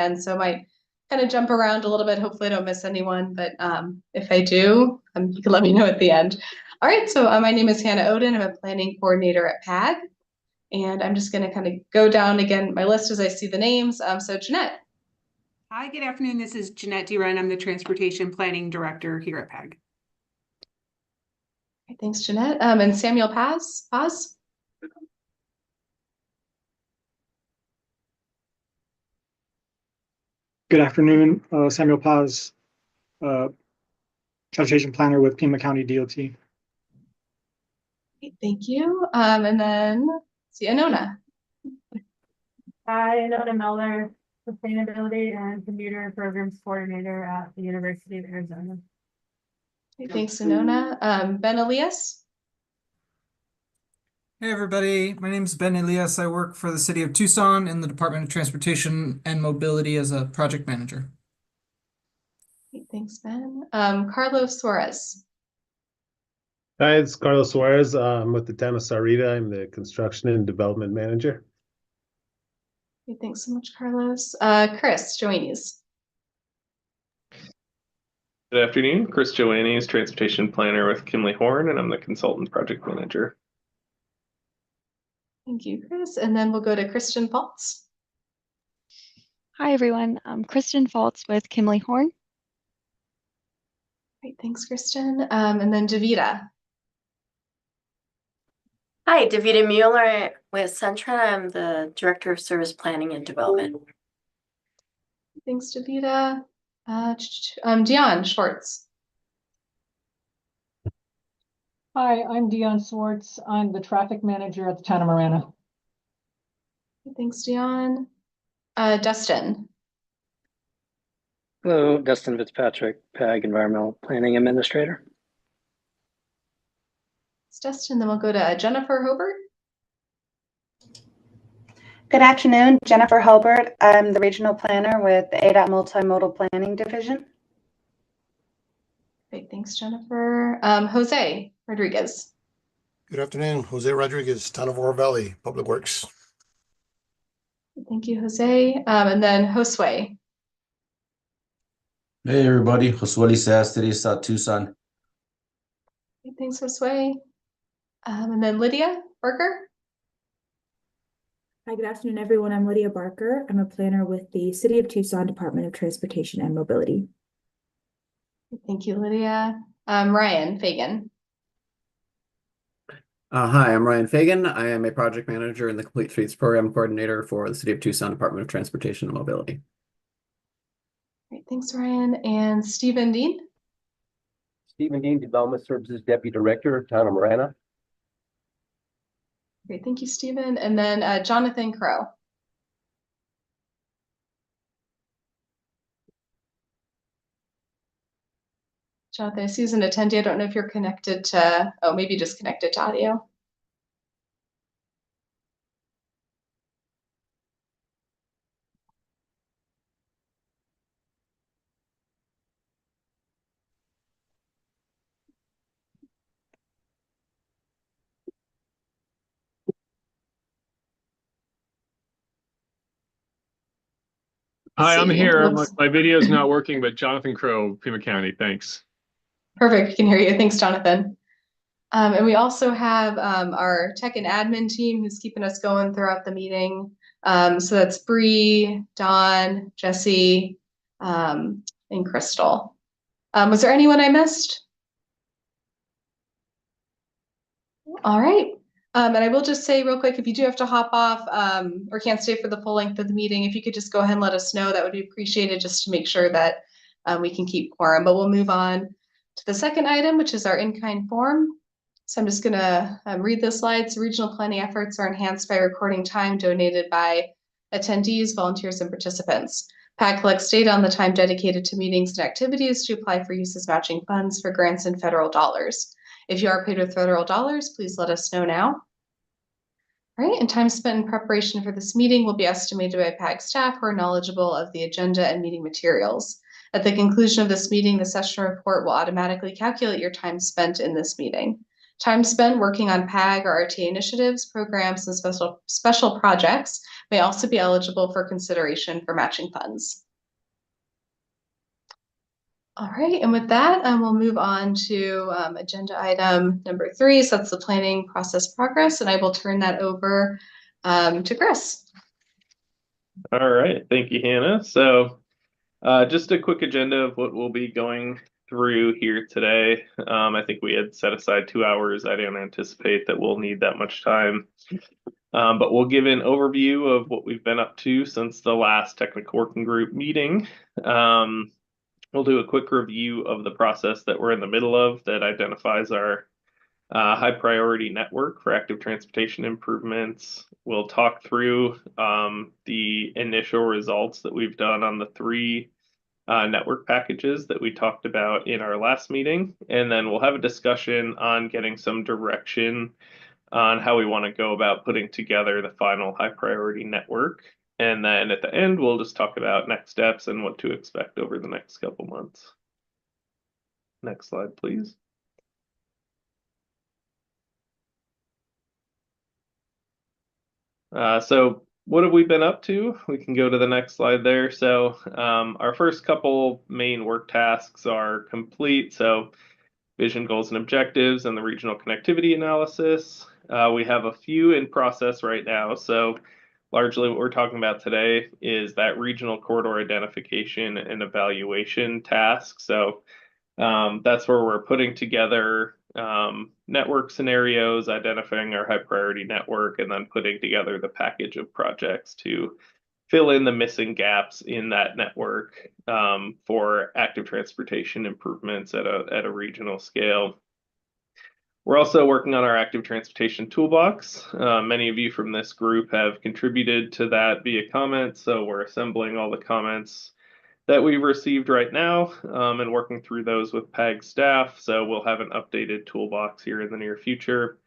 end, so I might kind of jump around a little bit. Hopefully I don't miss anyone, but if I do, you can let me know at the end. All right, so my name is Hannah Oden. I'm a planning coordinator at PAG, and I'm just going to kind of go down again my list as I see the names. So Jeanette. Hi, good afternoon. This is Jeanette Duran. I'm the Transportation Planning Director here at PAG. Okay, thanks, Jeanette. And Samuel Paz. Good afternoon, Samuel Paz, Transportation Planner with Pima County DOT. Okay, thank you. And then see Anona. Hi, Anona Miller, Sustainability and Commuter Programs Coordinator at the University of Arizona. Okay, thanks, Anona. Ben Elias. Hey everybody, my name is Ben Elias. I work for the City of Tucson in the Department of Transportation and Mobility as a project manager. Okay, thanks, Ben. Carlos Suarez. Hi, it's Carlos Suarez. I'm with the town of Sarita. I'm the construction and development manager. Okay, thanks so much, Carlos. Chris Joannes. Good afternoon, Chris Joannes, Transportation Planner with Kimley Horn, and I'm the Consultant Project Manager. Thank you, Chris. And then we'll go to Kristen Faltz. Hi, everyone. I'm Kristen Faltz with Kimley Horn. Great, thanks, Kristen. And then Davida. Hi, Davida Mueller with Centra. I'm the Director of Service Planning and Development. Thanks, Davida. Dion Schwartz. Hi, I'm Dion Swartz. I'm the traffic manager at the town of Marana. Thanks, Dion. Dustin. Hello, Dustin Fitzpatrick, PAG Environmental Planning Administrator. It's Dustin. Then we'll go to Jennifer Hobart. Good afternoon, Jennifer Hobart. I'm the regional planner with the ADOT Multimodal Planning Division. Great, thanks, Jennifer. Jose Rodriguez. Good afternoon, Jose Rodriguez, Town of Oro Valley, Public Works. Thank you, Jose. And then Josue. Hey everybody, Josue Sass, City of Tucson. Okay, thanks, Josue. And then Lydia Barker. Hi, good afternoon, everyone. I'm Lydia Barker. I'm a planner with the City of Tucson Department of Transportation and Mobility. Thank you, Lydia. Ryan Fagan. Hi, I'm Ryan Fagan. I am a project manager and the Complete Streets Program Coordinator for the City of Tucson Department of Transportation and Mobility. Great, thanks, Ryan. And Stephen Dean. Stephen Dean, Development Services Deputy Director, Town of Marana. Great, thank you, Stephen. And then Jonathan Crow. Jonathan, I see as an attendee. I don't know if you're connected to, oh, maybe just connected to audio. Hi, I'm here. My video is not working, but Jonathan Crow, Pima County, thanks. Perfect, we can hear you. Thanks, Jonathan. And we also have our tech and admin team who's keeping us going throughout the meeting. So that's Bree, Dawn, Jesse, and Crystal. Was there anyone I missed? All right. And I will just say real quick, if you do have to hop off or can't stay for the full length of the meeting, if you could just go ahead and let us know, that would be appreciated just to make sure that we can keep quorum. But we'll move on to the second item, which is our in-kind form. So I'm just going to read the slides. Regional planning efforts are enhanced by recording time donated by attendees, volunteers, and participants. PAG collects data on the time dedicated to meetings and activities to apply for use as matching funds for grants and federal dollars. If you are paid with federal dollars, please let us know now. All right, and time spent in preparation for this meeting will be estimated by PAG staff who are knowledgeable of the agenda and meeting materials. At the conclusion of this meeting, the session report will automatically calculate your time spent in this meeting. Time spent working on PAG or RTA initiatives, programs, and special projects may also be eligible for consideration for matching funds. All right, and with that, we'll move on to agenda item number 3. So that's the planning process progress, and I will turn that over to Chris. All right, thank you, Hannah. So just a quick agenda of what we'll be going through here today. I think we had set aside 2 hours. I don't anticipate that we'll need that much time. But we'll give an overview of what we've been up to since the last technical working group meeting. We'll do a quick review of the process that we're in the middle of that identifies our high priority network for active transportation improvements. We'll talk through the initial results that we've done on the 3 network packages that we talked about in our last meeting. And then we'll have a discussion on getting some direction on how we want to go about putting together the final high priority network. And then at the end, we'll just talk about next steps and what to expect over the next couple months. Next slide, please. So what have we been up to? We can go to the next slide there. So our first couple main work tasks are complete. So vision, goals, and objectives, and the regional connectivity analysis. We have a few in process right now. So largely what we're talking about today is that regional corridor identification and evaluation task. So that's where we're putting together network scenarios, identifying our high priority network, and then putting together the package of projects to fill in the missing gaps in that network for active transportation improvements at a regional scale. We're also working on our active transportation toolbox. Many of you from this group have contributed to that via comments, so we're assembling all the comments that we've received right now and working through those with PAG staff. So we'll have an updated toolbox here in the near future.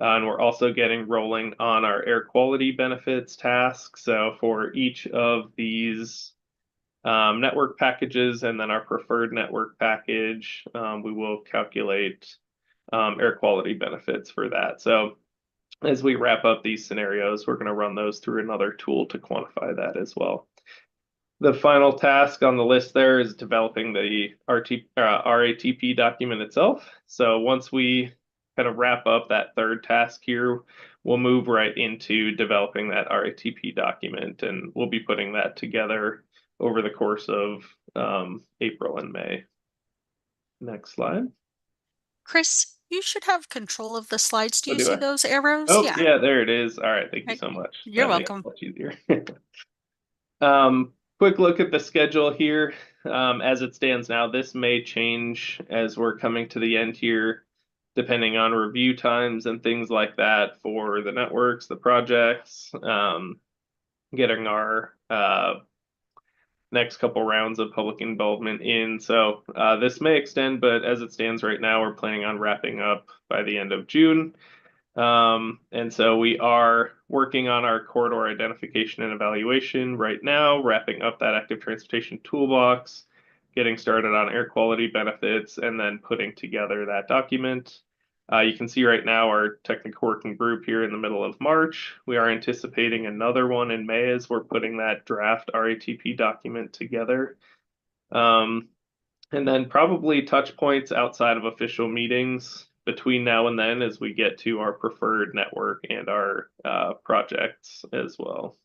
And we're also getting rolling on our air quality benefits task. So for each of these network packages and then our preferred network package, we will calculate air quality benefits for that. So as we wrap up these scenarios, we're going to run those through another tool to quantify that as well. The final task on the list there is developing the RATP document itself. So once we kind of wrap up that third task here, we'll move right into developing that RATP document, and we'll be putting that together over the course of April and May. Next slide. Chris, you should have control of the slides. Do you do see I? those arrows? Oh, yeah, there it is. All right, thank you so much. You're That makes welcome. it much easier. Quick look at the schedule here. As it stands now, this may change as we're coming to the end here, depending on review times and things like that for the networks, the projects, getting our next couple rounds of public involvement in. So this may extend, but as it stands right now, we're planning on wrapping up by the end of June. And so we are working on our corridor identification and evaluation right now, wrapping up that active transportation toolbox, getting started on air quality benefits, and then putting together that document. You can see right now our technical working group here in the middle of March. We are anticipating another one in May as we're putting that draft RATP document together. And then probably touch points outside of official meetings between now and then as we get to our preferred network and our projects as well.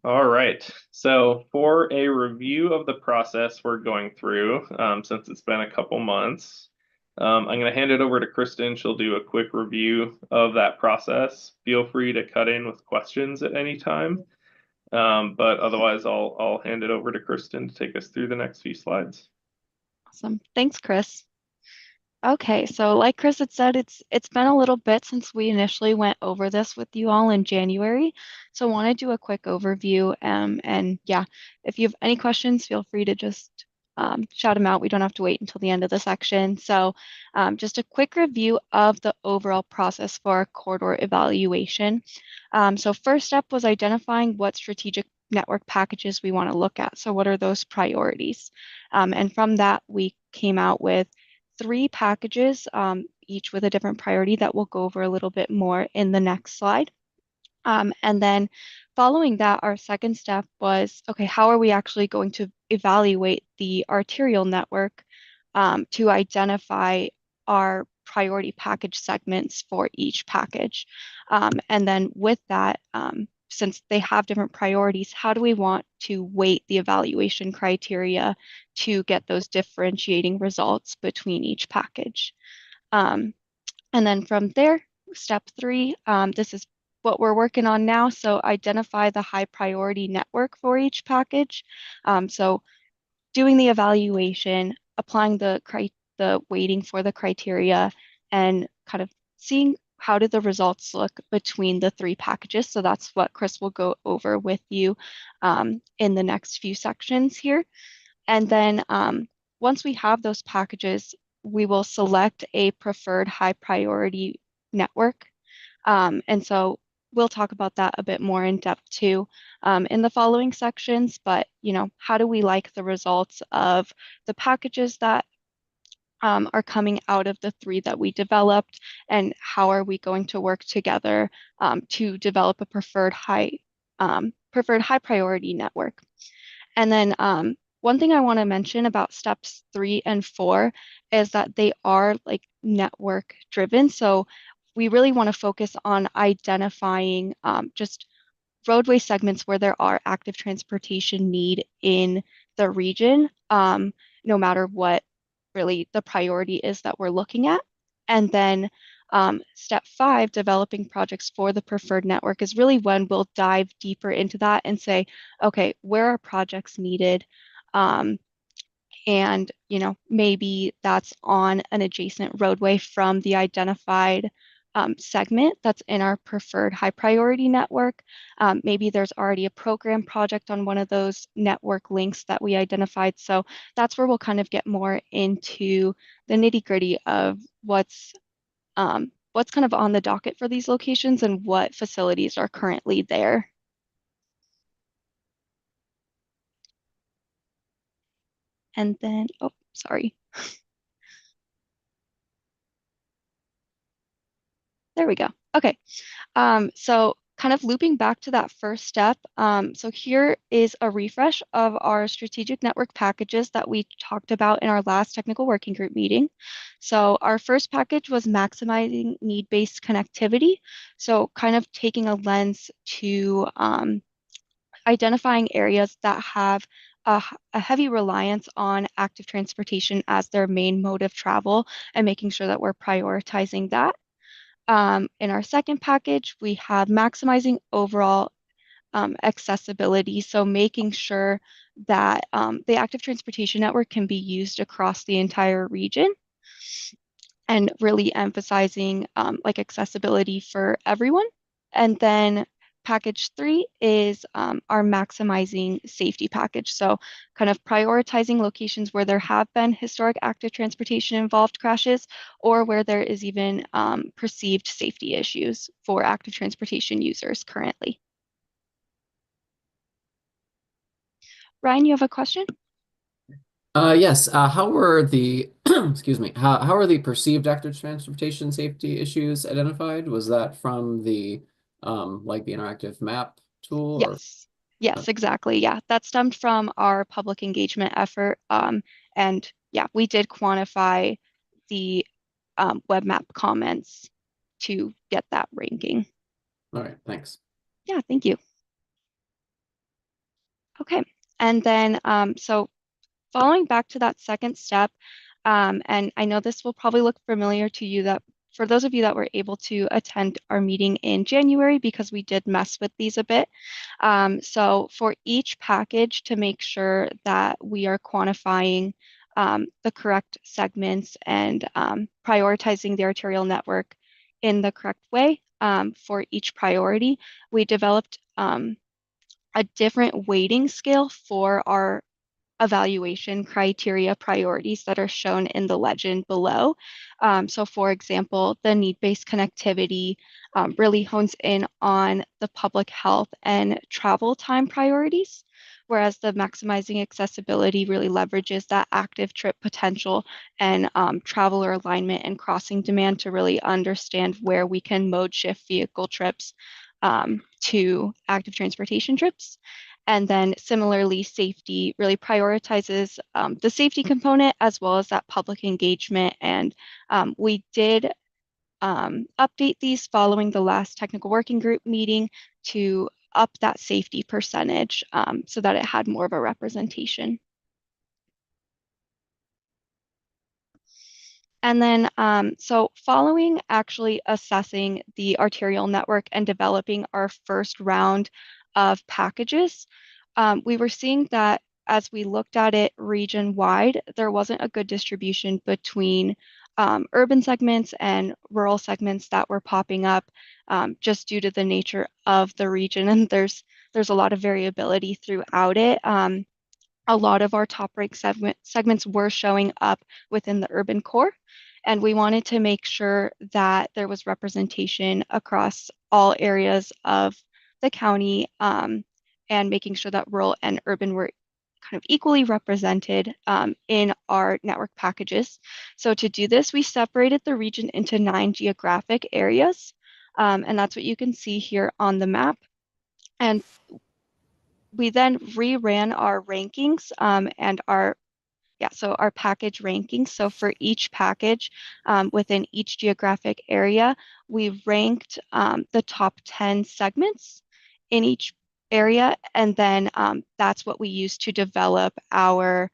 All right, so for a review of the process we're going through, since it's been a couple months, I'm going to hand it over to Kristen. She'll do a quick review of that process. Feel free to cut in with questions at any time. But otherwise, I'll hand it over to Kristen to take us through the next few slides. Awesome. Thanks, Chris. Okay, so like Chris had said, it's been a little bit since we initially went over this with you all in January. So I want to do a quick overview. And yeah, if you have any questions, feel free to just shout them out. We don't have to wait until the end of the section. So just a quick review of the overall process for corridor evaluation. So first step was identifying what strategic network packages we want to look at. So what are those priorities? And from that, we came out with 3 packages, each with a different priority that we'll go over a little bit more in the next slide. And then following that, our second step was, okay, how are we actually going to evaluate the arterial network to identify our priority package segments for each package? And then with that, since they have different priorities, how do we want to weight the evaluation criteria to get those differentiating results between each package? And then from there, step 3, this is what we're working on now. So identify the high priority network for each package. So doing the evaluation, applying the weighting for the criteria, and kind of seeing how do the results look between the 3 packages. So that's what Chris will go over with you in the next few sections here. And then once we have those packages, we will select a preferred high priority network. And so we'll talk about that a bit more in depth too in the following sections. But, how do we like the results of the packages that are coming out of the 3 that we developed, and how are we going to work together to develop a preferred high priority network? And then one thing I want to mention about steps 3 and 4 is that they are like network driven. So we really want to focus on identifying just roadway segments where there are active transportation need in the region, no matter what really the priority is that we're looking at. And then step 5, developing projects for the preferred network, is really when we'll dive deeper into that and say, okay, where are projects needed? And maybe that's on an adjacent roadway from the identified segment that's in our preferred high priority network. Maybe there's already a program project on one of those network links that we identified. So that's where we'll kind of get more into the nitty gritty of what's kind of on the docket for these locations and what facilities are currently there. And then, oh, sorry. There we go. Okay. So kind of looping back to that first step. So here is a refresh of our strategic network packages that we talked about in our last technical working group meeting. So our first package was maximizing need-based connectivity. So kind of taking a lens to identifying areas that have a heavy reliance on active transportation as their main mode of travel, and making sure that we're prioritizing that. In our second package, we have maximizing overall accessibility. So making sure that the active transportation network can be used across the entire region, and really emphasizing like accessibility for everyone. And then package 3 is our maximizing safety package. So kind of prioritizing locations where there have been historic active transportation involved crashes, or where there is even perceived safety issues for active transportation users currently. Ryan, you have a question? Yes. How were the excuse me? How are the perceived active transportation safety issues identified? Was that from the like the interactive map tool? Yes. Yes, exactly. Yeah, that stemmed from our public engagement effort. And yeah, we did quantify the web map comments to get that ranking. All right, thanks. Yeah, thank you. Okay, and then so following back to that second step, and I know this will probably look familiar to you, that for those of you that were able to attend our meeting in January, because we did mess with these a bit. So for each package, to make sure that we are quantifying the correct segments and prioritizing the arterial network in the correct way for each priority, we developed a different weighting scale for our evaluation criteria priorities that are shown in the legend below. So for example, the need-based connectivity really hones in on the public health and travel time priorities, whereas the maximizing accessibility really leverages that active trip potential and traveler alignment and crossing demand to really understand where we can mode shift vehicle trips to active transportation trips. And then similarly, safety really prioritizes the safety component as well as that public engagement. And we did update these following the last technical working group meeting to up that safety percentage so that it had more of a representation. And then, so following actually assessing the arterial network and developing our first round of packages, we were seeing that as we looked at it region-wide, there wasn't a good distribution between urban segments and rural segments that were popping up just due to the nature of the region. And there's a lot of variability throughout it. A lot of our top ranked segments were showing up within the urban core. And we wanted to make sure that there was representation across all areas of the county and making sure that rural and urban were kind of equally represented in our network packages. So to do this, we separated the region into 9 geographic areas. And that's what you can see here on the map. And we then reran our rankings and our package rankings. So for each package within each geographic area, we ranked the top 10 segments in each area. And then that's what we use to develop our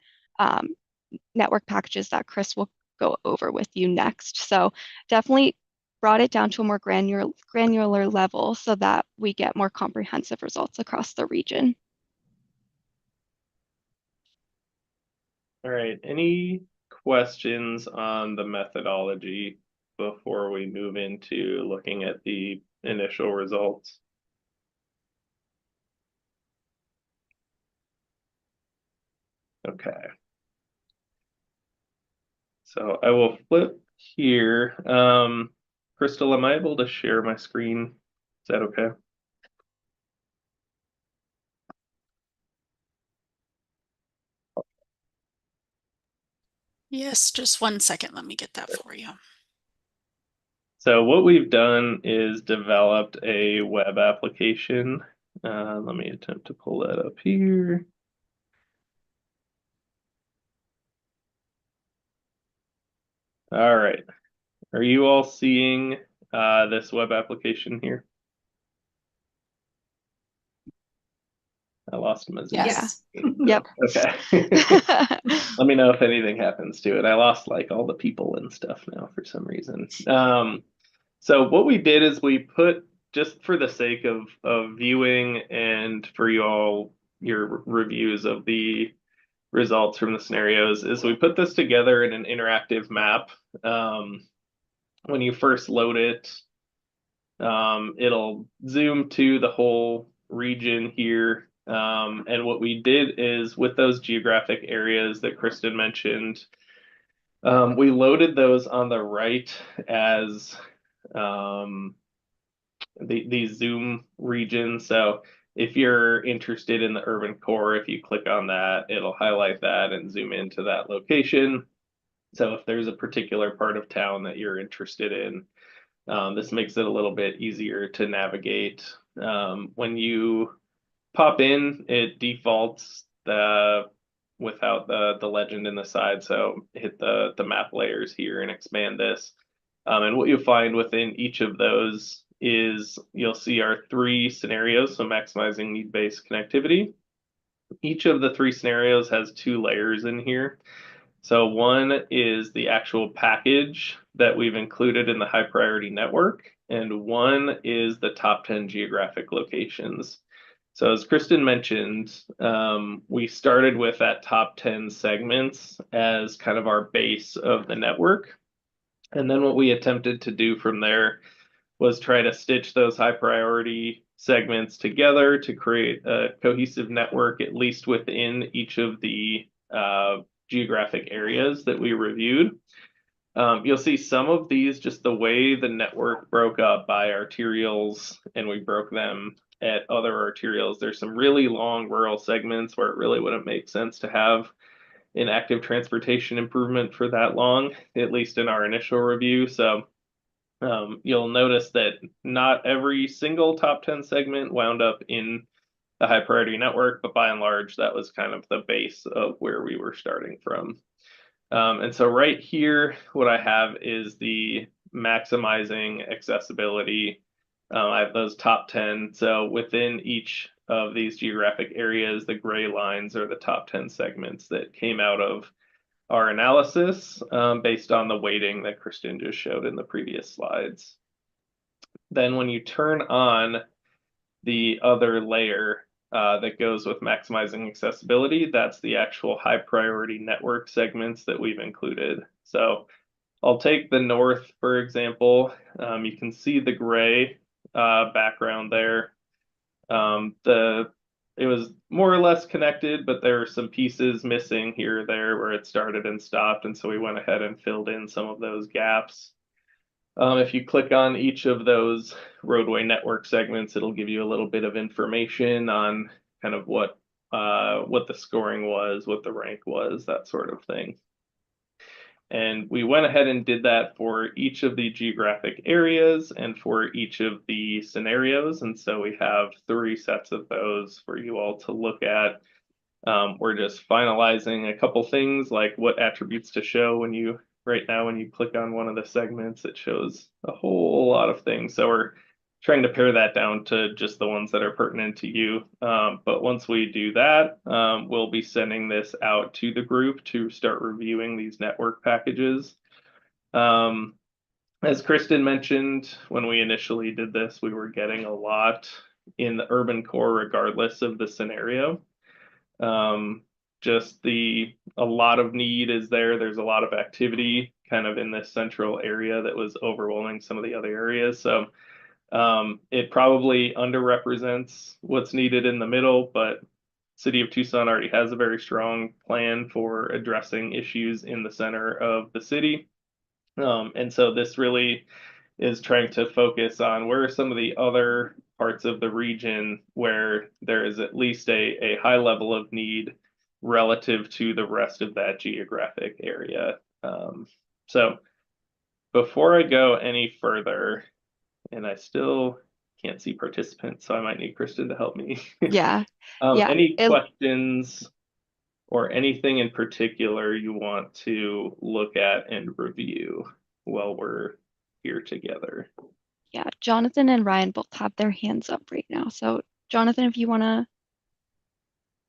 network packages that Chris will go over with you next. So definitely brought it down to a more granular level so that we get more comprehensive results across the region. All right, any questions on the methodology before we move into looking at the initial results? Okay. So I will flip here. Crystal, am I able to share my screen? Is that okay? Yes, just 1 second. Let me get that for you. So what we've done is developed a web application. Let me attempt to pull that up here. All right. Are you all seeing this web application here? I lost my Zoom. Yes. Yep. Okay. Let me know if anything happens to it. I lost like all the people and stuff now for some reason. So what we did is we put, just for the sake of viewing and for you all, your reviews of the results from the scenarios, is we put this together in an interactive map. When you first load it, it'll zoom to the whole region here. And what we did is with those geographic areas that Kristen mentioned, we loaded those on the right as the zoom region. So if you're interested in the urban core, if you click on that, it'll highlight that and zoom into that location. So if there's a particular part of town that you're interested in, this makes it a little bit easier to navigate. When you pop in, it defaults without the legend in the side. So hit the map layers here and expand this. And what you'll find within each of those is you'll see our 3 scenarios. So maximizing need-based connectivity. Each of the 3 scenarios has 2 layers in here. So one is the actual package that we've included in the high priority network, and one is the top 10 geographic locations. So as Kristen mentioned, we started with that top 10 segments as kind of our base of the network. And then what we attempted to do from there was try to stitch those high priority segments together to create a cohesive network, at least within each of the geographic areas that we reviewed. You'll see some of these, just the way the network broke up by arterials, and we broke them at other arterials. There's some really long rural segments where it really wouldn't make sense to have an active transportation improvement for that long, at least in our initial review. So you'll notice that not every single top 10 segment wound up in the high priority network, but by and large, that was kind of the base of where we were starting from. And so right here, what I have is the maximizing accessibility. I have those top 10. So within each of these geographic areas, the gray lines are the top 10 segments that came out of our analysis based on the weighting that Kristen just showed in the previous slides. Then when you turn on the other layer that goes with maximizing accessibility, that's the actual high priority network segments that we've included. So I'll take the north, for example. You can see the gray background there. It was more or less connected, but there are some pieces missing here or there where it started and stopped, and so we went ahead and filled in some of those gaps. If you click on each of those roadway network segments, it'll give you a little bit of information on kind of what the scoring was, what the rank was, that sort of thing. And we went ahead and did that for each of the geographic areas and for each of the scenarios. And so we have 3 sets of those for you all to look at. We're just finalizing a couple things like what attributes to show when you, right now, when you click on one of the segments, it shows a whole lot of things. So we're trying to pare that down to just the ones that are pertinent to you. But once we do that, we'll be sending this out to the group to start reviewing these network packages. As Kristen mentioned, when we initially did this, we were getting a lot in the urban core regardless of the scenario. A lot of need is there. There's a lot of activity kind of in this central area that was overwhelming some of the other areas. So it probably underrepresents what's needed in the middle, but City of Tucson already has a very strong plan for addressing issues in the center of the city. And so this really is trying to focus on where are some of the other parts of the region where there is at least a high level of need relative to the rest of that geographic area. So before I go any further, and I still can't see participants, so I might need Kristen to help me. Yeah. Any questions or anything in particular you want to look at and review while we're here together? Yeah, Jonathan and Ryan both have their hands up right now. So Jonathan, if you wanna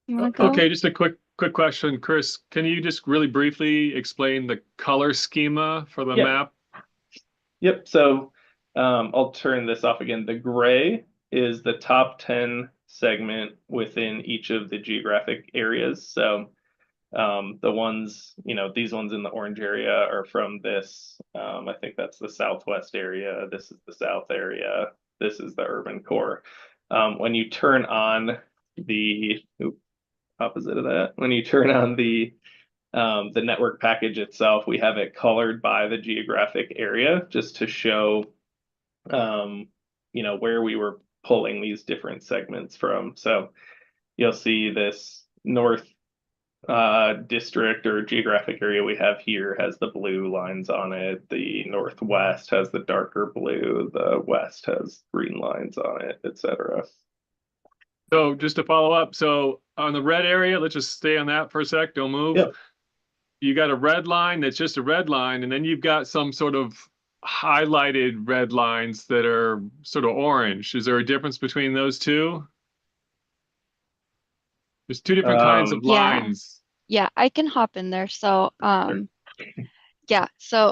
go? Okay, just a quick question, Chris. Can you just really briefly explain the color schema for the map? Yep. So I'll turn this off again. The gray is the top 10 segment within each of the geographic areas. So the ones, these ones in the orange area are from this. I think that's the southwest area. This is the south area. This is the urban core. When you turn on the opposite of that, when you turn on the network package itself, we have it colored by the geographic area just to show, where we were pulling these different segments from. So you'll see this north district or geographic area we have here has the blue lines on it. The northwest has the darker blue. The west has green lines on it, etc. So just to follow up, so on the red area, let's just stay on that for a sec. Don't move. Yep. You got a red line that's just a red line, and then you've got some sort of highlighted red lines that are sort of orange. Is there a difference between those two? There's 2 different kinds of lines. Yeah, I can hop in there. So yeah, so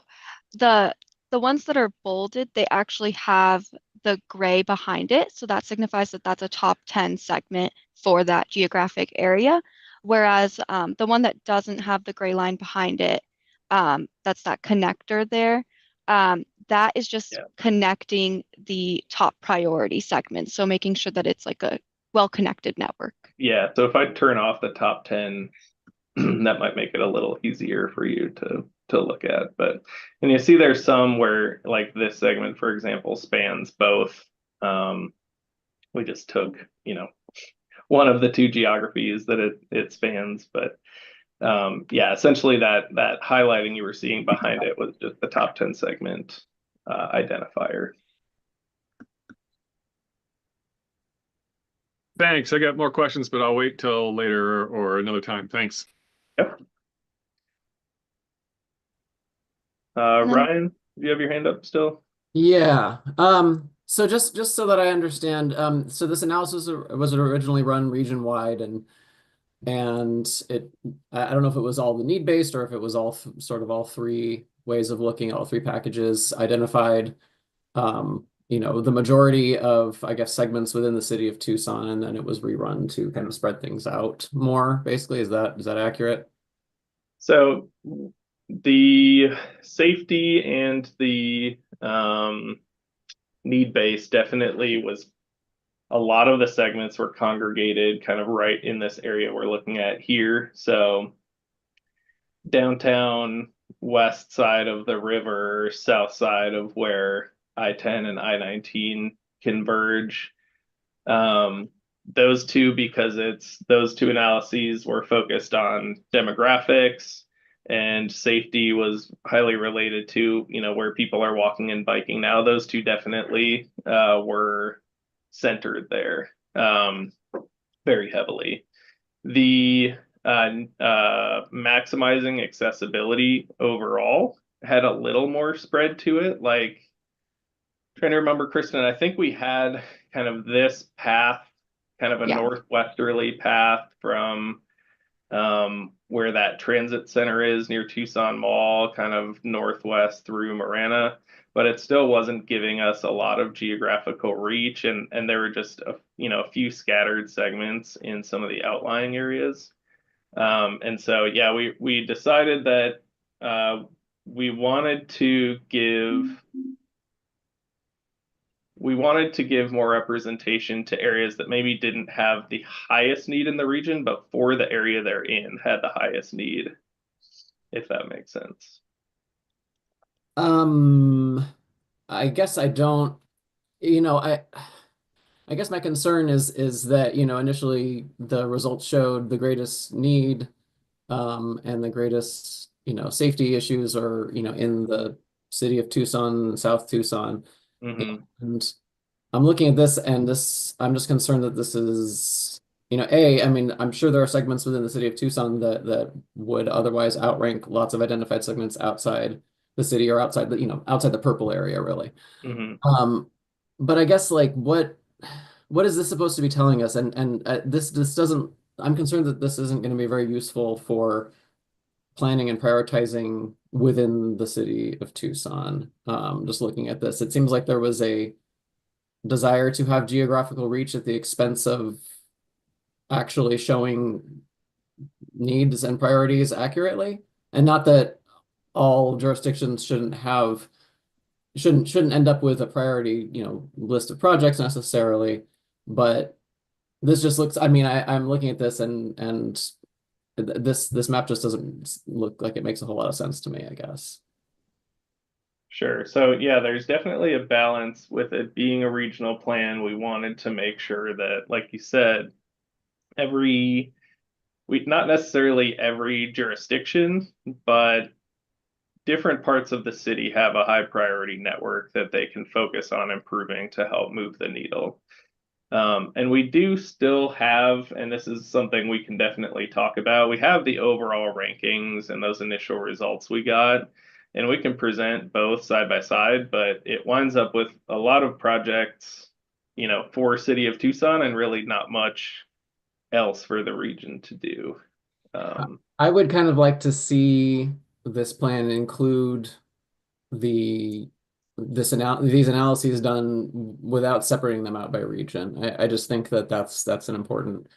the ones that are bolded, they actually have the gray behind it. So that signifies that that's a top 10 segment for that geographic area. Whereas the one that doesn't have the gray line behind it, that's that connector there. That is just connecting the top priority segments. So making sure that it's like a well-connected network. Yeah, so if I turn off the top 10 that might make it a little easier for you to look at. But and you see there's some where like this segment, for example, spans both. We just took, one of the two geographies that it spans, but yeah, essentially that highlighting you were seeing behind it was just the top 10 segment identifier. Thanks. I got more questions, but I'll wait till later or another time. Thanks. Yep. Ryan, do you have your hand up still? Yeah. So just so that I understand, so this analysis was originally run region-wide, and it, I don't know if it was all the need-based or if it was all sort of all three ways of looking at all three packages identified, the majority of, I guess, segments within the city of Tucson, and then it was rerun to kind of spread things out more, basically. Is that accurate? So the safety and the need-based definitely was, a lot of the segments were congregated kind of right in this area we're looking at here. So downtown, west side of the river, south side of where I-10 and I-19 converge. Those two, because those two analyses were focused on demographics, and safety was highly related to, where people are walking and biking now. Those two definitely were centered there very heavily. The maximizing accessibility overall had a little more spread to it. Like, trying to remember, Kristen, I think we had kind of this path, kind of a northwesterly path from where that transit center is near Tucson Mall, kind of northwest through Marana, but it still wasn't giving us a lot of geographical reach, and there were just a few scattered segments in some of the outlying areas. And so yeah, we decided that we wanted to give more representation to areas that maybe didn't have the highest need in the region, but for the area they're in had the highest need, if that makes sense. I guess I don't, I guess my concern is that, initially the results showed the greatest need, and the greatest, safety issues are, in the city of Tucson, South Tucson. And I'm looking at this, and I'm just concerned that this is, I mean, I'm sure there are segments within the city of Tucson that would otherwise outrank lots of identified segments outside the city or outside the purple area, really. But I guess, like, what is this supposed to be telling us? And this doesn't, I'm concerned that this isn't going to be very useful for planning and prioritizing within the city of Tucson. Just looking at this, it seems like there was a desire to have geographical reach at the expense of actually showing needs and priorities accurately. And not that all jurisdictions shouldn't end up with a priority, list of projects necessarily, but this just looks, I mean, I'm looking at this, and this map just doesn't look like it makes a whole lot of sense to me, I guess. Sure. So yeah, there's definitely a balance with it being a regional plan. We wanted to make sure that, like you said, not necessarily every jurisdiction, but different parts of the city have a high priority network that they can focus on improving to help move the needle. And we do still have, and this is something we can definitely talk about, we have the overall rankings and those initial results we got, and we can present both side by side, but it winds up with a lot of projects, for City of Tucson, and really not much else for the region to do. I would kind of like to see this plan include these analyses done without separating them out by region. I just think that that's an important.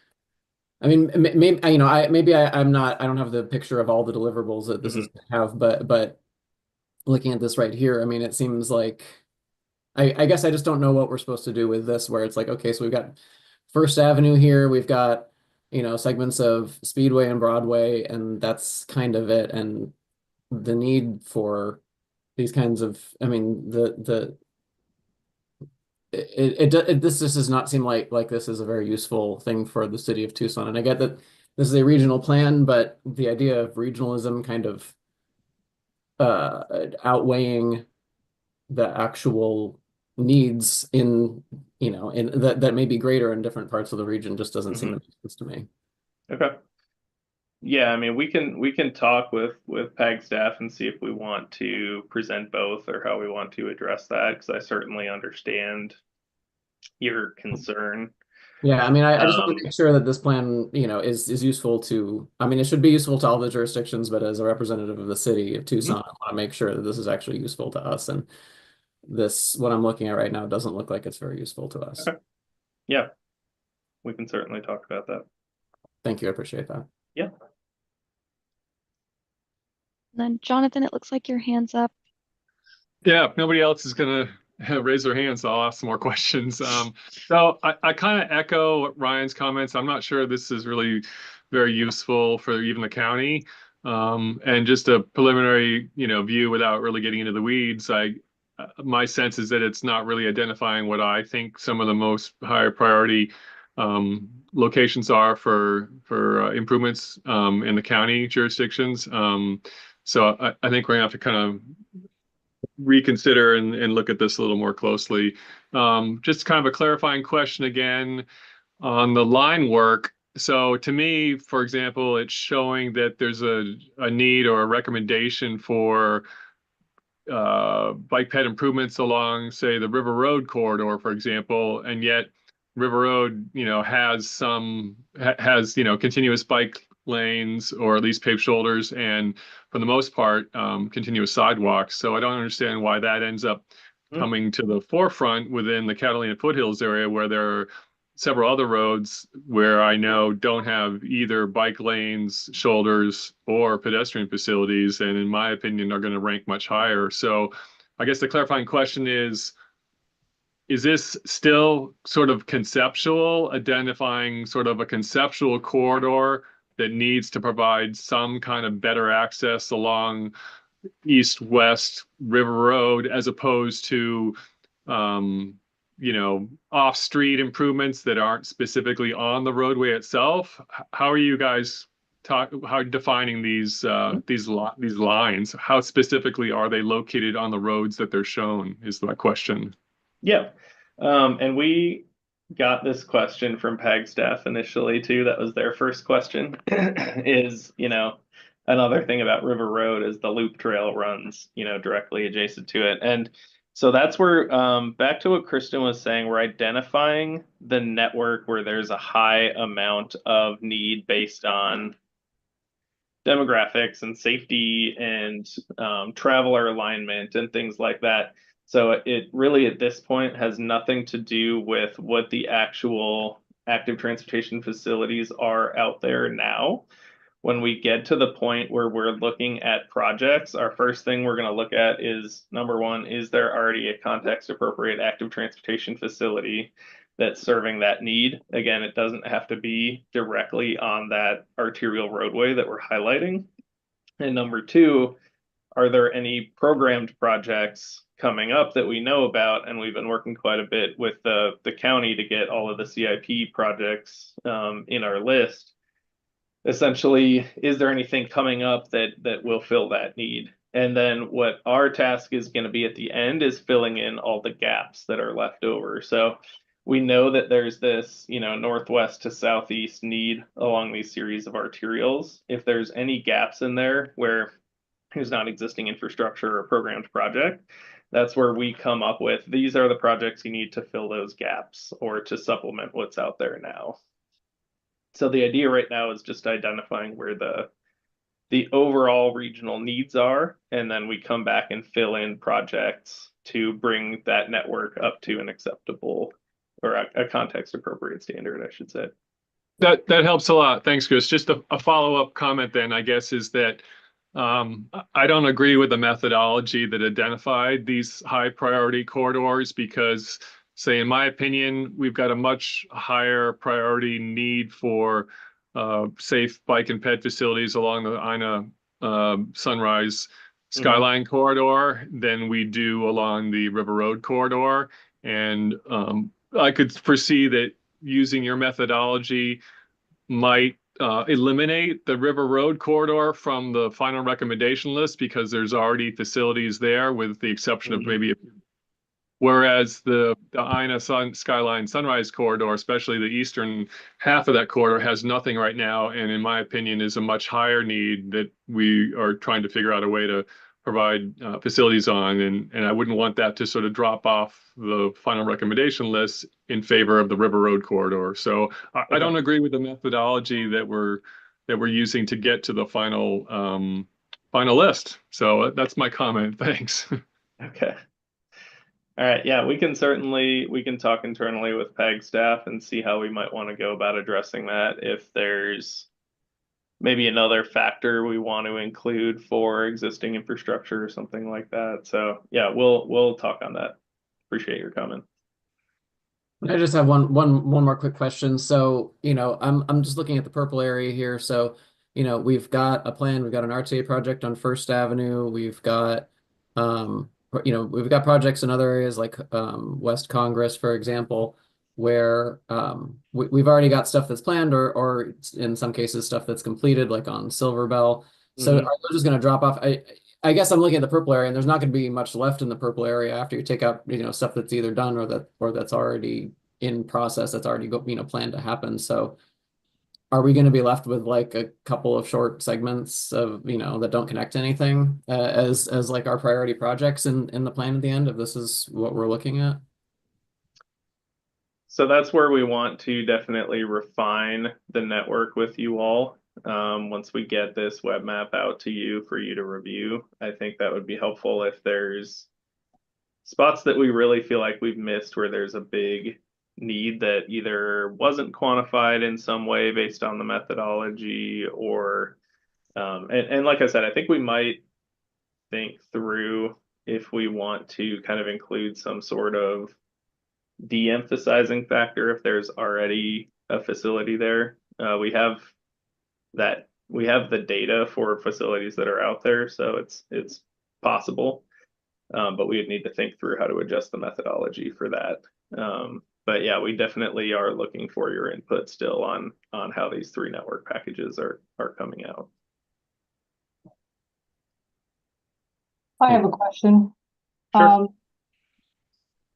I mean, maybe I don't have the picture of all the deliverables that this is going to have, but looking at this right here, I mean, it seems like I guess I just don't know what we're supposed to do with this, where it's like, okay, so we've got First Avenue here, we've got segments of Speedway and Broadway, and that's kind of it. And the need for these kinds of, I mean, this just does not seem like this is a very useful thing for the city of Tucson. And I get that this is a regional plan, but the idea of regionalism kind of outweighing the actual needs in that may be greater in different parts of the region just doesn't seem to make sense to me. Okay. Yeah, I mean, we can talk with PAG staff and see if we want to present both or how we want to address that, because I certainly understand your concern. Yeah, I mean, I just want to make sure that this plan, is useful to, I mean, it should be useful to all the jurisdictions, but as a representative of the city of Tucson, I want to make sure that this is actually useful to us. And what I'm looking at right now doesn't look like it's very useful to us. Okay. Yeah, we can certainly talk about that. Thank you. I appreciate that. Yeah. Then Jonathan, it looks like your hand's up. Yeah, if nobody else is gonna raise their hands, I'll ask some more questions. So I kind of echo Ryan's comments. I'm not sure this is really very useful for even the county. And just a preliminary, view without really getting into the weeds. My sense is that it's not really identifying what I think some of the most higher priority locations are for improvements in the county jurisdictions. So I think we're gonna have to kind of reconsider and look at this a little more closely. Just kind of a clarifying question again on the line work. So to me, for example, it's showing that there's a need or a recommendation for bike ped improvements along, say, the River Road corridor, for example, and yet River Road, has continuous bike lanes or at least paved shoulders, and for the most part, continuous sidewalks. So I don't understand why that ends up coming to the forefront within the Catalina Foothills area, where there are several other roads where I know don't have either bike lanes, shoulders, or pedestrian facilities, and in my opinion, are going to rank much higher. So I guess the clarifying question is this still sort of conceptual, identifying sort of a conceptual corridor that needs to provide some kind of better access along east-west River Road, as opposed to off-street improvements that aren't specifically on the roadway itself? How are you guys defining these lines? How specifically are they located on the roads that they're shown, is my question. Yeah. And we got this question from PAG staff initially too. That was their first question. Is, another thing about River Road is the loop trail runs, directly adjacent to it. And so that's where, back to what Kristen was saying, we're identifying the network where there's a high amount of need based on demographics and safety and traveler alignment and things like that. So it really at this point has nothing to do with what the actual active transportation facilities are out there now. When we get to the point where we're looking at projects, our first thing we're going to look at is, number one, is there already a context appropriate active transportation facility that's serving that need? Again, it doesn't have to be directly on that arterial roadway that we're highlighting. And number two, are there any programmed projects coming up that we know about? And we've been working quite a bit with the county to get all of the CIP projects in our list. Essentially, is there anything coming up that will fill that need? And then what our task is going to be at the end is filling in all the gaps that are left over. So we know that there's this, northwest to southeast need along these series of arterials. If there's any gaps in there where there's not existing infrastructure or programmed project, that's where we come up with, these are the projects you need to fill those gaps or to supplement what's out there now. So the idea right now is just identifying where the overall regional needs are, and then we come back and fill in projects to bring that network up to an acceptable or a context appropriate standard, I should say. That helps a lot. Thanks, Chris. Just a follow-up comment then, I guess, is that I don't agree with the methodology that identified these high priority corridors, because, say, in my opinion, we've got a much higher priority need for safe bike and ped facilities along the Ina Sunrise Skyline corridor than we do along the River Road corridor. And I could foresee that using your methodology might eliminate the River Road corridor from the final recommendation list because there's already facilities there, with the exception of maybe. Whereas the Ina Skyline Sunrise corridor, especially the eastern half of that corridor, has nothing right now, and in my opinion is a much higher need that we are trying to figure out a way to provide facilities on, and I wouldn't want that to sort of drop off the final recommendation list in favor of the River Road corridor. So I don't agree with the methodology that we're using to get to the final final list. So that's my comment. Thanks. Okay. All right, yeah, we can talk internally with PAG staff and see how we might want to go about addressing that. If there's maybe another factor we want to include for existing infrastructure or something like that. So yeah, we'll talk on that. Appreciate your comment. I just have one more quick question. So, I'm just looking at the purple area here. So, we've got a plan, we've got an RTA project on First Avenue, we've got we've got projects in other areas like West Congress, for example, where we've already got stuff that's planned or in some cases stuff that's completed, like on Silver Bell. So are those just going to drop off? I guess I'm looking at the purple area, and there's not going to be much left in the purple area after you take out stuff that's either done or that's already in process, that's already planned to happen. So are we going to be left with like a couple of short segments of that don't connect to anything as like our priority projects in the plan at the end, if this is what we're looking at? So that's where we want to definitely refine the network with you all. Once we get this web map out to you for you to review, I think that would be helpful. If there's spots that we really feel like we've missed where there's a big need that either wasn't quantified in some way based on the methodology, or and like I said, I think we might think through if we want to kind of include some sort of de-emphasizing factor if there's already a facility there. We have the data for facilities that are out there, so it's possible, but we would need to think through how to adjust the methodology for that. But yeah, we definitely are looking for your input still on how these 3 network packages are coming out. I have a question. Sure.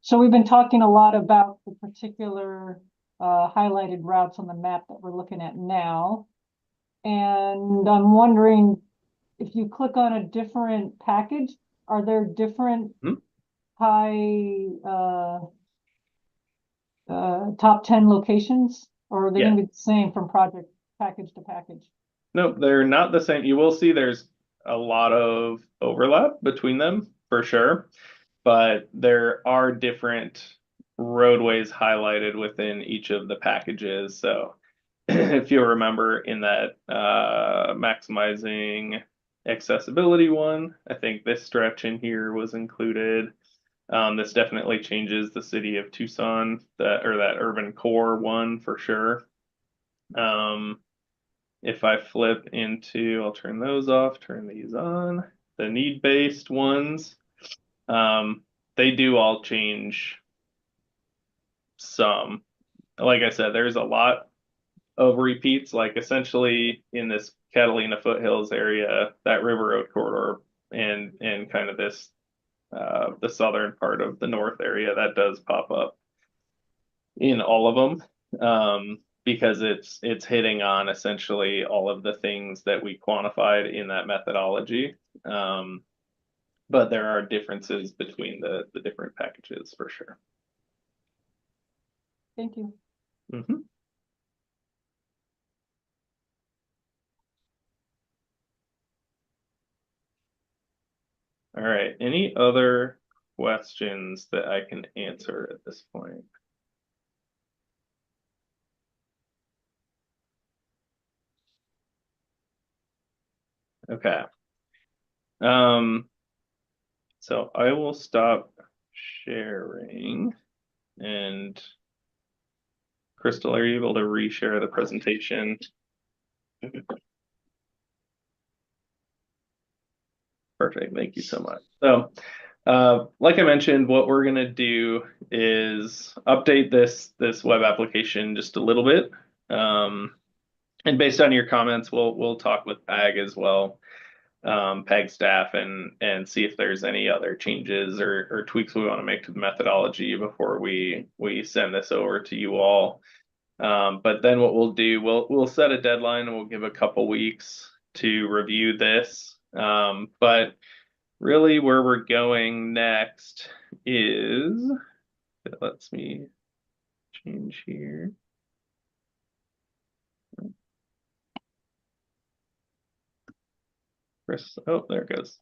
So we've been talking a lot about the particular highlighted routes on the map that we're looking at now. And I'm wondering if you click on a different package, are there different high top 10 locations, or are they going to be the same from project package to package? No, they're not the same. You will see there's a lot of overlap between them for sure, but there are different roadways highlighted within each of the packages. So if you remember in that maximizing accessibility one, I think this stretch in here was included. This definitely changes the city of Tucson, that urban core one for sure. If I flip into, I'll turn those off, turn these on, the need-based ones, they do all change some. Like I said, there's a lot of repeats, like essentially in this Catalina Foothills area, that River Road corridor and kind of this the southern part of the north area, that does pop up in all of them, because it's hitting on essentially all of the things that we quantified in that methodology. But there are differences between the different packages for sure. Thank you. All right, any other questions that I can answer at this point? Okay. So I will stop sharing, and Crystal, are you able to reshare the presentation? Perfect. Thank you so much. So, like I mentioned, what we're gonna do is update this web application just a little bit. And based on your comments, we'll talk with PAG as well, PAG staff, and see if there's any other changes or tweaks we want to make to the methodology before we send this over to you all. But then what we'll do, we'll set a deadline and we'll give a couple weeks to review this. But really where we're going next is, it lets me change here. Chris, oh, there it goes.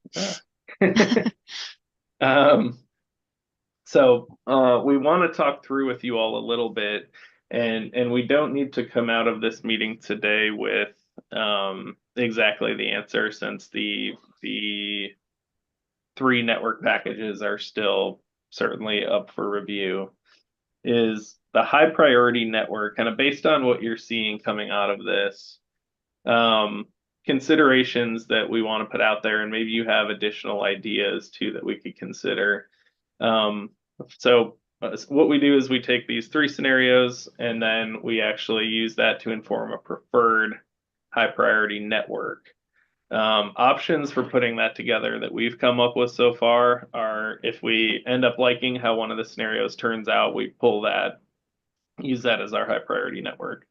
So we want to talk through with you all a little bit, and we don't need to come out of this meeting today with exactly the answer, since the 3 network packages are still certainly up for review. Is the high priority network, kind of based on what you're seeing coming out of this, considerations that we want to put out there, and maybe you have additional ideas too that we could consider. So what we do is we take these 3 scenarios and then we actually use that to inform a preferred high priority network. Options for putting that together that we've come up with so far are, if we end up liking how one of the scenarios turns out, we pull that, use that as our high priority network.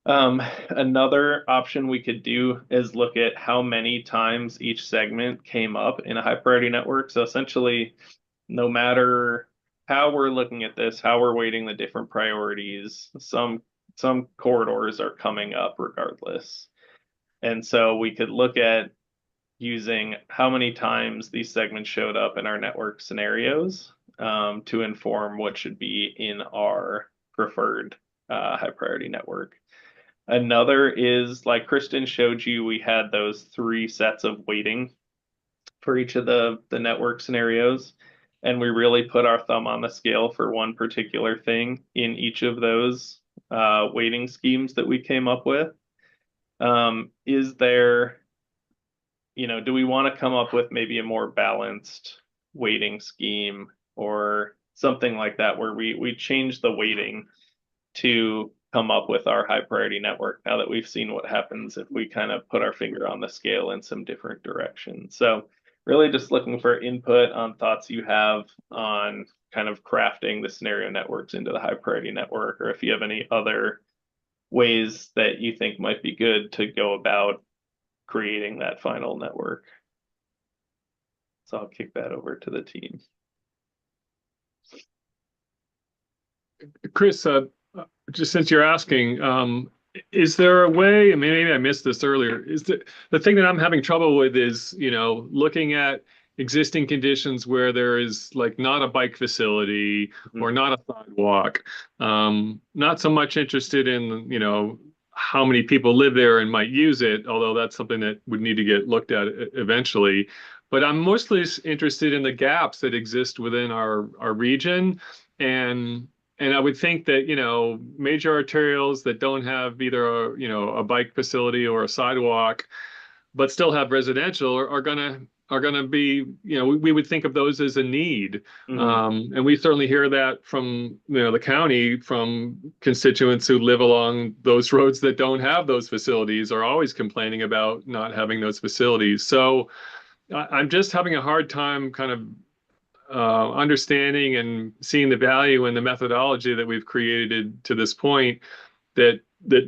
Another option we could do is look at how many times each segment came up in a high priority network. So essentially, no matter how we're looking at this, how we're weighting the different priorities, some corridors are coming up regardless. And so we could look at using how many times these segments showed up in our network scenarios to inform what should be in our preferred high priority network. Another is, like Kristen showed you, we had those 3 sets of weighting for each of the network scenarios, and we really put our thumb on the scale for one particular thing in each of those weighting schemes that we came up with. Is there, do we want to come up with maybe a more balanced weighting scheme or something like that, where we change the weighting to come up with our high priority network, now that we've seen what happens if we kind of put our finger on the scale in some different directions? So really just looking for input on thoughts you have on kind of crafting the scenario networks into the high priority network, or if you have any other ways that you think might be good to go about creating that final network. So I'll kick that over to the team. Chris, just since you're asking, is there a way, I mean, maybe I missed this earlier, is the thing that I'm having trouble with is, looking at existing conditions where there is like not a bike facility or not a sidewalk. Not so much interested in, how many people live there and might use it, although that's something that would need to get looked at eventually. But I'm mostly interested in the gaps that exist within our region. And I would think that, major arterials that don't have either a bike facility or a sidewalk, but still have residential are gonna be, we would think of those as a need. And we certainly hear that from, the county, from constituents who live along those roads that don't have those facilities, are always complaining about not having those facilities. So I'm just having a hard time kind of understanding and seeing the value in the methodology that we've created to this point, that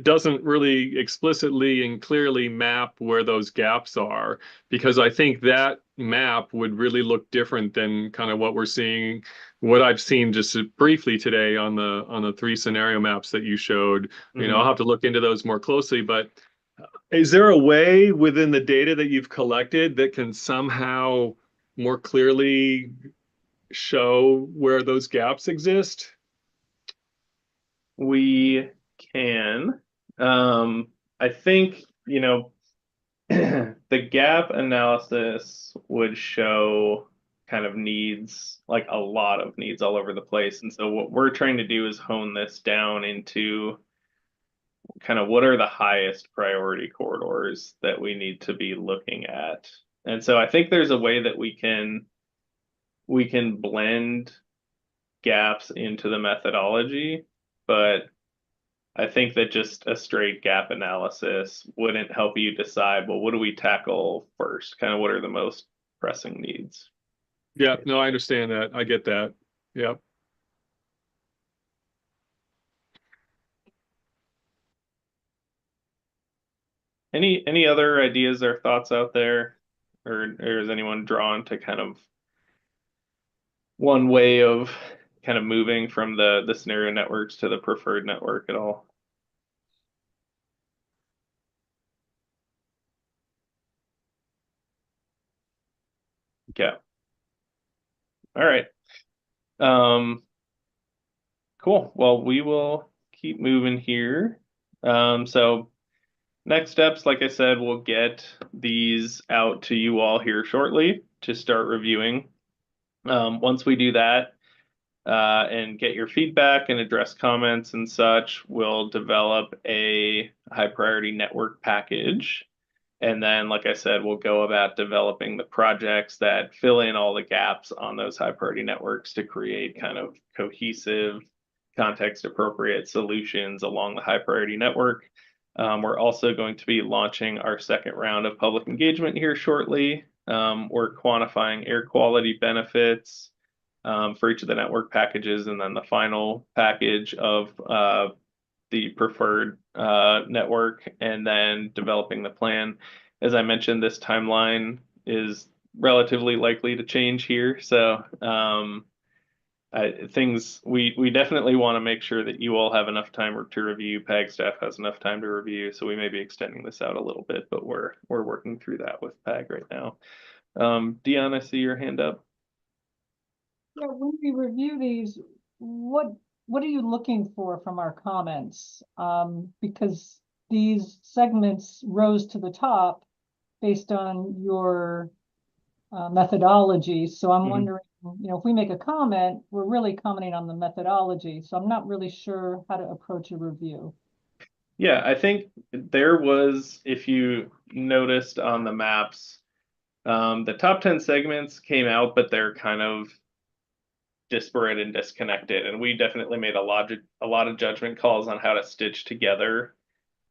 doesn't really explicitly and clearly map where those gaps are, because I think that map would really look different than kind of what we're seeing, what I've seen just briefly today on the 3 scenario maps that you showed. I'll have to look into those more closely, but is there a way within the data that you've collected that can somehow more clearly show where those gaps exist? We can. I think, the gap analysis would show kind of needs, like a lot of needs all over the place. And so what we're trying to do is hone this down into kind of what are the highest priority corridors that we need to be looking at. And so I think there's a way that we can blend gaps into the methodology, but I think that just a straight gap analysis wouldn't help you decide, well, what do we tackle first? Kind of what are the most pressing needs? Yeah, no, I understand that. I get that. Yep. Any other ideas or thoughts out there? Or is anyone drawn to kind of one way of kind of moving from the scenario networks to the preferred network at all? Okay. All right. Cool. Well, we will keep moving here. So next steps, like I said, we'll get these out to you all here shortly to start reviewing. Once we do that, and get your feedback and address comments and such, we'll develop a high priority network package. And then, like I said, we'll go about developing the projects that fill in all the gaps on those high priority networks to create kind of cohesive, context appropriate solutions along the high priority network. We're also going to be launching our second round of public engagement here shortly. We're quantifying air quality benefits for each of the network packages, and then the final package of the preferred network, and then developing the plan. As I mentioned, this timeline is relatively likely to change here. So we definitely want to make sure that you all have enough time to review, PAG staff has enough time to review. So we may be extending this out a little bit, but we're working through that with PAG right now. Dion, I see your hand up. Yeah, when we review these, what are you looking for from our comments? Because these segments rose to the top based on your methodology. So I'm wondering, if we make a comment, we're really commenting on the methodology. So I'm not really sure how to approach a review. Yeah, I think there was, if you noticed on the maps, the top 10 segments came out, but they're kind of disparate and disconnected. And we definitely made a lot of judgment calls on how to stitch together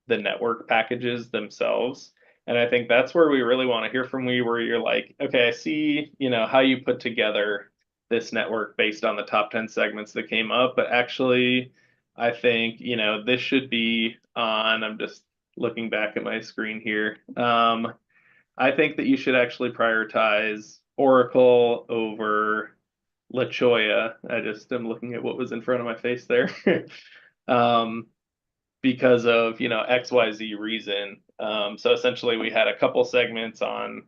the network packages themselves. And I think that's where we really want to hear from you, where you're like, okay, I see, how you put together this network based on the top 10 segments that came up, but actually, I think, this should be on, I'm just looking back at my screen here. I think that you should actually prioritize Oracle over La Choya. I just am looking at what was in front of my face there. Because of, XYZ reason. So essentially we had a couple segments on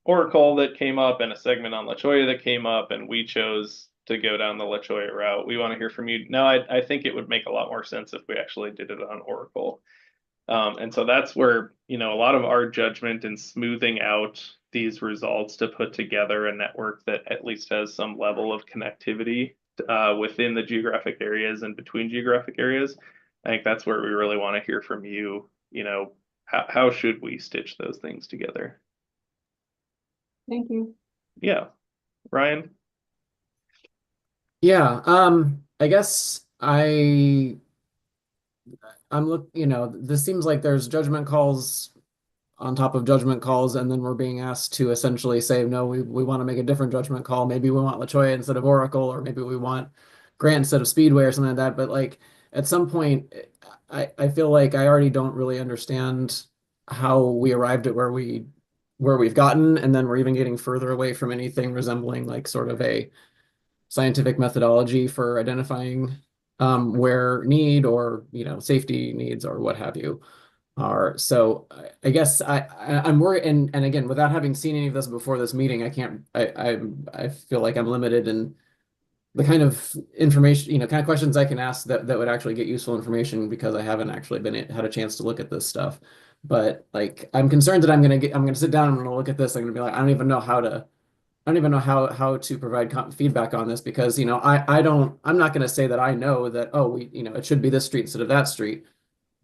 Oracle that came up and a segment on La Choya that came up, and we chose to go down the La Choya route. We want to hear from you. No, I think it would make a lot more sense if we actually did it on Oracle. And so that's where, a lot of our judgment in smoothing out these results to put together a network that at least has some level of connectivity within the geographic areas and between geographic areas. I think that's where we really want to hear from you. How should we stitch those things together? Thank you. Yeah. Ryan? Yeah, I guess this seems like there's judgment calls on top of judgment calls, and then we're being asked to essentially say, no, we want to make a different judgment call. Maybe we want La Choya instead of Oracle, or maybe we want Grant instead of Speedway or something like that. But like at some point, I feel like I already don't really understand how we arrived at where we've gotten, and then we're even getting further away from anything resembling like sort of a scientific methodology for identifying where need or safety needs or what have you are. So I guess I'm worried, and again, without having seen any of this before this meeting, I feel like I'm limited in the kind of information, kind of questions I can ask that would actually get useful information, because I haven't actually had a chance to look at this stuff. But like I'm concerned that I'm gonna sit down and I'm gonna look at this, I'm gonna be like, I don't even know how to I don't even know how to provide feedback on this because, I'm not going to say that I know that, oh, it should be this street instead of that street.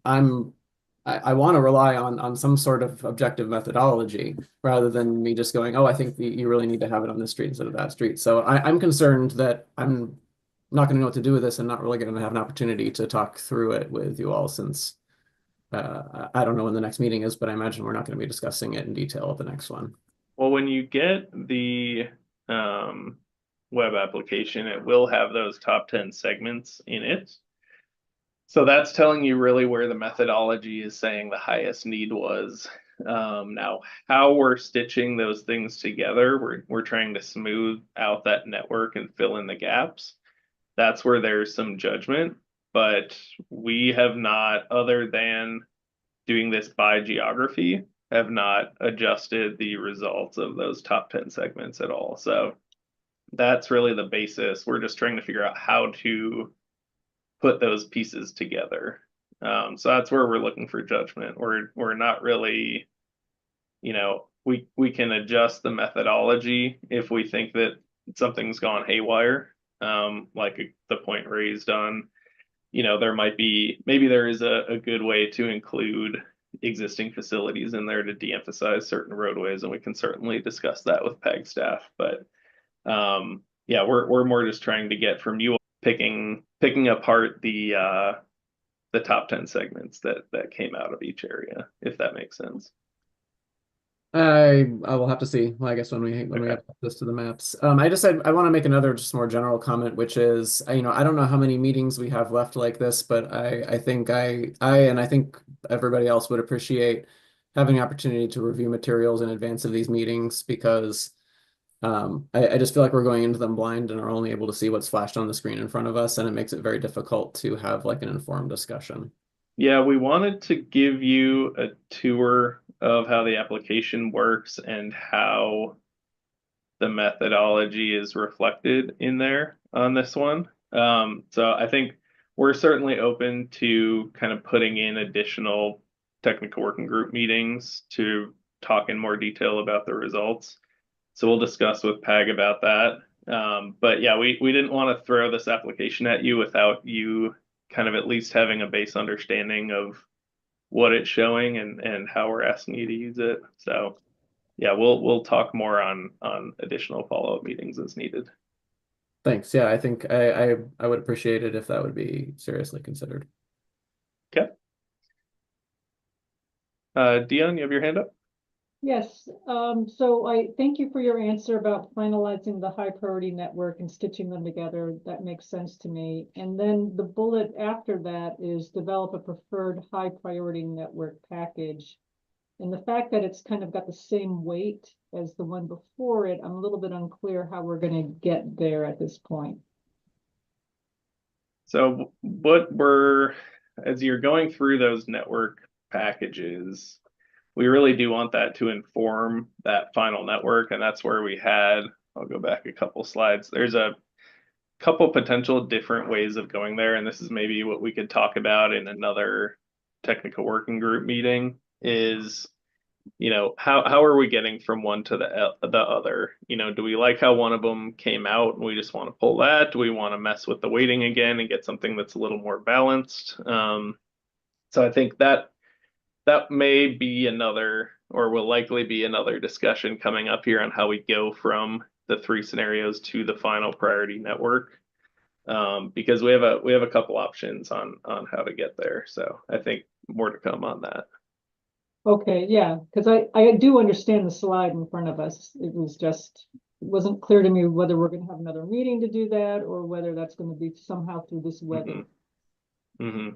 I want to rely on some sort of objective methodology rather than me just going, oh, I think you really need to have it on this street instead of that street. So I'm concerned that I'm not going to know what to do with this and not really going to have an opportunity to talk through it with you all since I don't know when the next meeting is, but I imagine we're not going to be discussing it in detail at the next one. Well, when you get the web application, it will have those top 10 segments in it. So that's telling you really where the methodology is saying the highest need was. Now, how we're stitching those things together, we're trying to smooth out that network and fill in the gaps. That's where there's some judgment, but we have not, other than doing this by geography, have not adjusted the results of those top 10 segments at all. So that's really the basis. We're just trying to figure out how to put those pieces together. So that's where we're looking for judgment. We're not really, we can adjust the methodology if we think that something's gone haywire. Like the point raised on, there might be, maybe there is a good way to include existing facilities in there to de-emphasize certain roadways, and we can certainly discuss that with PAG staff. But yeah, we're more just trying to get from you picking apart the top 10 segments that came out of each area, if that makes sense. I will have to see. Well, I guess when we have access to the maps. I want to make another just more general comment, which is, I don't know how many meetings we have left like this, but I think I think everybody else would appreciate having the opportunity to review materials in advance of these meetings because I just feel like we're going into them blind and are only able to see what's flashed on the screen in front of us, and it makes it very difficult to have like an informed discussion. Yeah, we wanted to give you a tour of how the application works and how the methodology is reflected in there on this one. So I think we're certainly open to kind of putting in additional technical working group meetings to talk in more detail about the results. So we'll discuss with PAG about that. But yeah, we didn't want to throw this application at you without you kind of at least having a base understanding of what it's showing and how we're asking you to use it. So yeah, we'll talk more on additional follow-up meetings as needed. Thanks. Yeah, I think I would appreciate it if that would be seriously considered. Okay. Dion, you have your hand up? Yes, so I thank you for your answer about finalizing the high priority network and stitching them together. That makes sense to me. And then the bullet after that is develop a preferred high priority network package. And the fact that it's kind of got the same weight as the one before it, I'm a little bit unclear how we're going to get there at this point. So as you're going through those network packages, we really do want that to inform that final network. And that's where I'll go back a couple slides. There's a couple potential different ways of going there. And this is maybe what we could talk about in another technical working group meeting is, how are we getting from one to the other? Do we like how one of them came out and we just want to pull that? Do we want to mess with the weighting again and get something that's a little more balanced? So I think that may be another, or will likely be another discussion coming up here on how we go from the 3 scenarios to the final priority network. Because we have a couple options on how to get there. So I think more to come on that. Okay, yeah, because I do understand the slide in front of us. It wasn't clear to me whether we're going to have another meeting to do that or whether that's going to be somehow through this weather. Mm-hmm.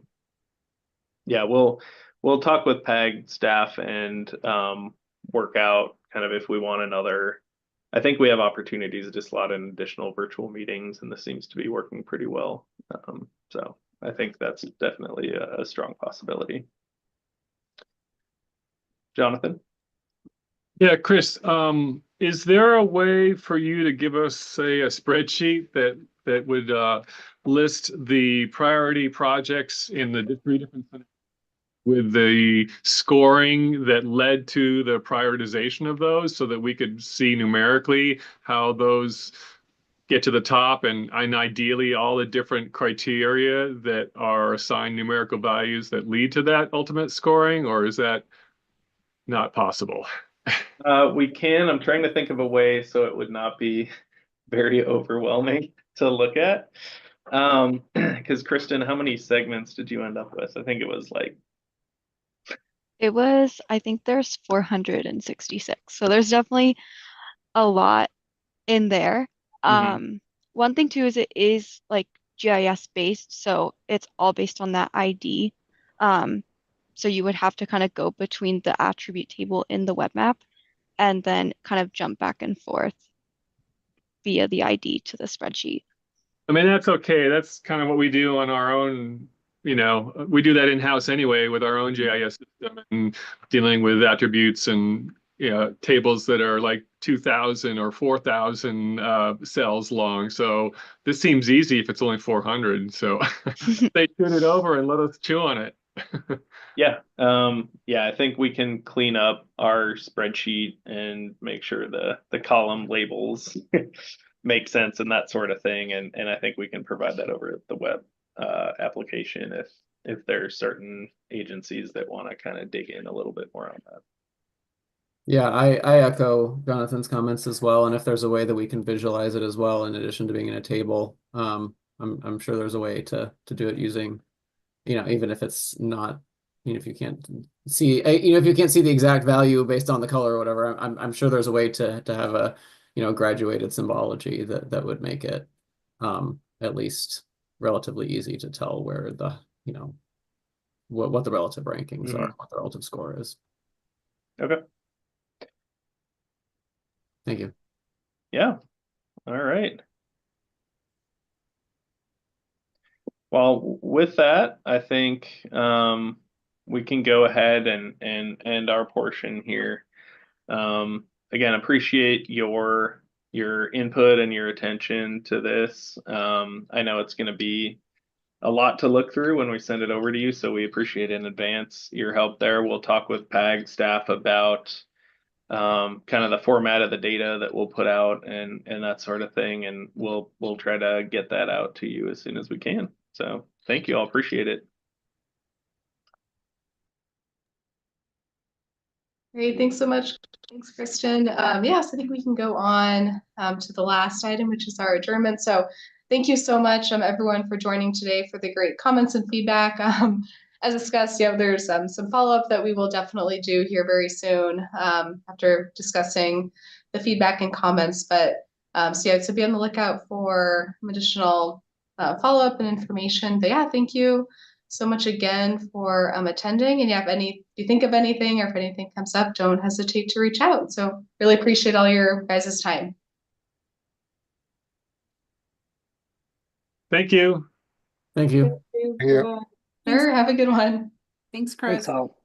Yeah, we'll talk with PAG staff and work out kind of if we want another. I think we have opportunities to slot in additional virtual meetings, and this seems to be working pretty well. So I think that's definitely a strong possibility. Jonathan? Yeah, Chris, is there a way for you to give us, say, a spreadsheet that would list the priority projects in the 3 different with the scoring that led to the prioritization of those so that we could see numerically how those get to the top and ideally all the different criteria that are assigned numerical values that lead to that ultimate scoring, or is that not possible? We can. I'm trying to think of a way so it would not be very overwhelming to look at. Because Kristen, how many segments did you end up with? I think it was like It was, I think there's 466. So there's definitely a lot in there. One thing too is it is like GIS based, so it's all based on that ID. So you would have to kind of go between the attribute table in the web map and then kind of jump back and forth via the ID to the spreadsheet. I mean, that's okay. That's kind of what we do on our own. We do that in-house anyway with our own GIS system and dealing with attributes and tables that are like 2,000 or 4,000 cells long. So this seems easy if it's only 400. So they tune it over and let us chew on it. yeah. I think we can clean up our spreadsheet and make sure the column labels make sense and that sort of thing. And I think we can provide that over the web application if there are certain agencies that want to kind of dig in a little bit more on that. Yeah, I echo Jonathan's comments as well. And if there's a way that we can visualize it as well, in addition to being in a table, I'm sure there's a way to do it using, even if it's not, if you can't see, if you can't see the exact value based on the color or whatever, I'm sure there's a way to have a, graduated symbology that would make it at least relatively easy to tell where the, what the relative rankings are, what the relative score is. Okay. Thank you. Yeah. All right. Well, with that, I think we can go ahead and end our portion here. Again, appreciate your input and your attention to this. I know it's going to be a lot to look through when we send it over to you, so we appreciate in advance your help there. We'll talk with PAG staff about kind of the format of the data that we'll put out and that sort of thing, and we'll try to get that out to you as soon as we can. So thank you all, appreciate it. Great, thanks so much. Thanks, Kristen. Yes, I think we can go on to the last item, which is our adjournment. So thank you so much, everyone, for joining today, for the great comments and feedback. As discussed, there's some follow-up that we will definitely do here very soon after discussing the feedback and comments. But so be on the lookout for some additional follow-up and information. But yeah, thank you so much again for attending. And if you think of anything or if anything comes up, don't hesitate to reach out. So really appreciate all your guys' time. Thank you. Thank you. Thank you. Sure, have a good one. Thanks, Chris. Thanks all.